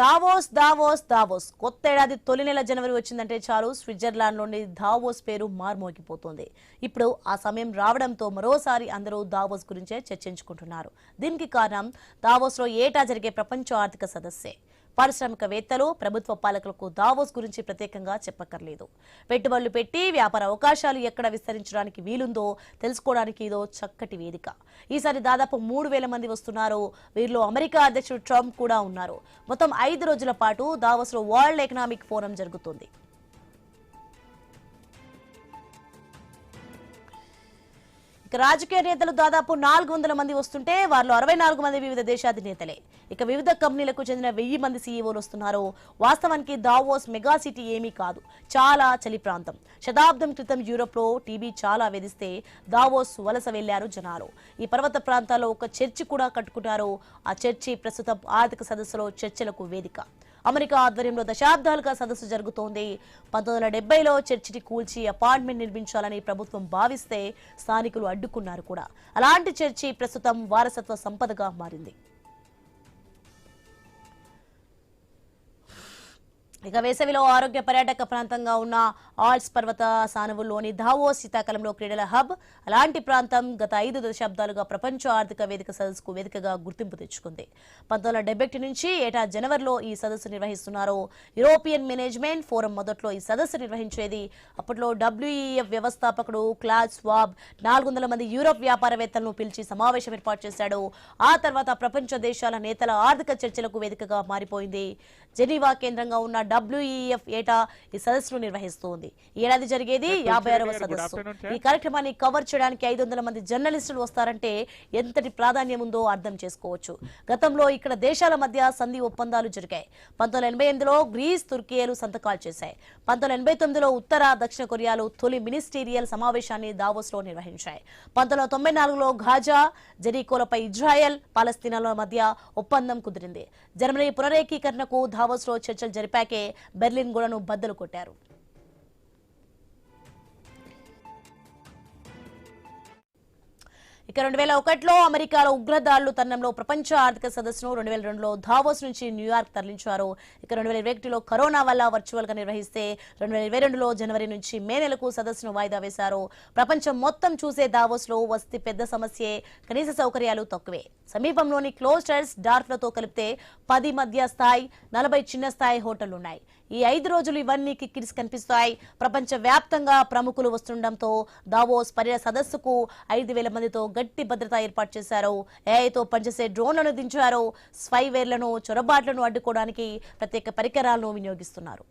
Davos Davos Davos కొత్త ఏడాది తొలి నెల జనవరి వచ్చిందంటే చాలు స్విట్జర్లాండ్ లోని దావోస్ పేరు మార్మోగిపోతుంది. ఇప్పుడు ఆ సమయం రావడంతో మరోసారి అందరూ దావోస్ గురించే చర్చించుకుంటున్నారు. దీనికి కారణం దావోస్ లో ఏటా జరిగే ప్రపంచ ఆర్థిక సదస్సే. పారిశ్రామికవేత్తలు, ప్రభుత్వ పాలకులకు దావోస్ గురించి ప్రత్యేకంగా చెప్పక్కర్లేదు. పెట్టుబడులు పెట్టి వ్యాపార అవకాశాలు ఎక్కడ విస్తరించడానికి వీలుందో తెలుసుకోవడానికి ఇదో చక్కటి వేదిక. ఈసారి దాదాపు 3,000 మంది వస్తున్నారు. వీరిలో అమెరికా అధ్యక్షుడు ట్రంప్ కూడా ఉన్నారు. మొత్తం 5 రోజుల పాటు దావోస్ లో వరల్డ్ ఎకనామిక్ ఫోరం జరుగుతుంది. రాజకీయ నేతలు దాదాపు 400 మంది వస్తుంటే వారిలో 64 మంది వివిధ దేశాధినేతలే. ఇక వివిధ కంపెనీలకు చెందిన 1000 మంది సీఈఓలు వస్తున్నారు. వాస్తవానికి దావోస్ మెగా సిటీ ఏమీ కాదు, చాలా చలి ప్రాంతం. శతాబ్దం క్రితం యూరోప్ లో టీబీ చాలా వేధిస్తే దావోస్ వలస వెళ్లారు జనాలు. ఈ పర్వత ప్రాంతాల్లో ఒక చర్చి కూడా కట్టుకున్నారు. ఆ చర్చి ప్రస్తుతం ఆర్థిక సదస్సులో చర్చలకు వేదిక. అమెరికా ఆధ్వర్యంలో దశాబ్దాలుగా సదస్సు జరుగుతోంది. 1970లో చర్చిని కూల్చి అపార్ట్మెంట్ నిర్మించాలని ప్రభుత్వం భావిస్తే స్థానికులు అడ్డుకున్నారు కూడా. అలాంటి చర్చి ప్రస్తుతం వారసత్వ సంపదగా మారింది. ఇక వేసవిలో ఆరోగ్య పర్యాటక ప్రాంతంగా ఉన్న ఆల్ప్స్ పర్వత సానువుల్లోని దావోస్ శీతాకాలంలో క్రీడల హబ్. అలాంటి ప్రాంతం గత 5 దశాబ్దాలుగా ప్రపంచ ఆర్థిక వేదిక సదస్సుకు వేదికగా గుర్తింపు తెచ్చుకుంది. 1971 నుంచి ఏటా జనవరిలో ఈ సదస్సు నిర్వహిస్తున్నారు. యూరోపియన్ మేనేజ్మెంట్ ఫోరం మొదట్లో ఈ సదస్సు నిర్వహించేది. అప్పట్లో WEF వ్యవస్థాపకుడు క్లాస్ స్వాబ్ 400 మంది యూరోప్ వ్యాపారవేత్తలను పిలిచి సమావేశం ఏర్పాటు చేశాడు. ఆ తర్వాత ప్రపంచ దేశాల నేతల ఆర్థిక చర్చలకు వేదికగా మారిపోయింది. జెనీవా కేంద్రంగా ఉన్న WEF ఏటా ఈ సదస్సును నిర్వహిస్తోంది. ఈ ఏడాది జరిగేది 56వ సదస్సు. ఈ కార్యక్రమాన్ని కవర్ చేయడానికి 500 మంది జర్నలిస్టులు వస్తారంటే ఎంతటి ప్రాధాన్యం ఉందో అర్థం చేసుకోవచ్చు. గతంలో ఇక్కడ దేశాల మధ్య సంధి ఒప్పందాలు జరిగాయి. 1988లో గ్రీస్, తుర్కియేలు సంతకాలు చేశాయి. 1989లో ఉత్తర, దక్షిణ కొరియాలు తొలి మినిస్టీరియల్ సమావేశాన్ని దావోస్ లో నిర్వహించాయి. 1994లో ఘాజా, జెరికోలపై ఇజ్రాయెల్, పాలస్తీనాల మధ్య ఒప్పందం కుదిరింది. జర్మనీ పునరేకీకరణకు దావోస్ లో చర్చలు జరిపాకే బెర్లిన్ గోడను బద్దలు కొట్టారు. ఇక 2001లో అమెరికాలో ఉగ్రదాడులు తరుణంలో ప్రపంచ ఆర్థిక సదస్సును 2002లో దావోస్ నుంచి న్యూయార్క్ తరలించారు. ఇక 2021లో కరోనా వల్ల వర్చువల్ గా నిర్వహిస్తే 2022లో జనవరి నుంచి మే నెలకు సదస్సును వాయిదా వేశారు. ప్రపంచం మొత్తం చూసే దావోస్ లో వసతి పెద్ద సమస్యే, కనీస సౌకర్యాలు తక్కువే. సమీపంలోని క్లోస్టర్స్, డార్ఫ్లతో కలిపితే 10 మధ్య స్థాయి, 40 చిన్న స్థాయి హోటళ్లున్నాయి. ఈ 5 రోజులు ఇవన్నీ కిక్కిరిసి కనిపిస్తాయి. ప్రపంచ వ్యాప్తంగా ప్రముఖులు వస్తుండటంతో దావోస్ పర్యాటక సదస్సుకు 5,000 మందితో గట్టి భద్రత ఏర్పాటు చేశారు. ఏఐతో పనిచేసే డ్రోన్లను దించారు. స్పైవేర్లను, చొరబాట్లను అడ్డుకోవడానికి ప్రత్యేక పరికరాలను వినియోగిస్తున్నారు.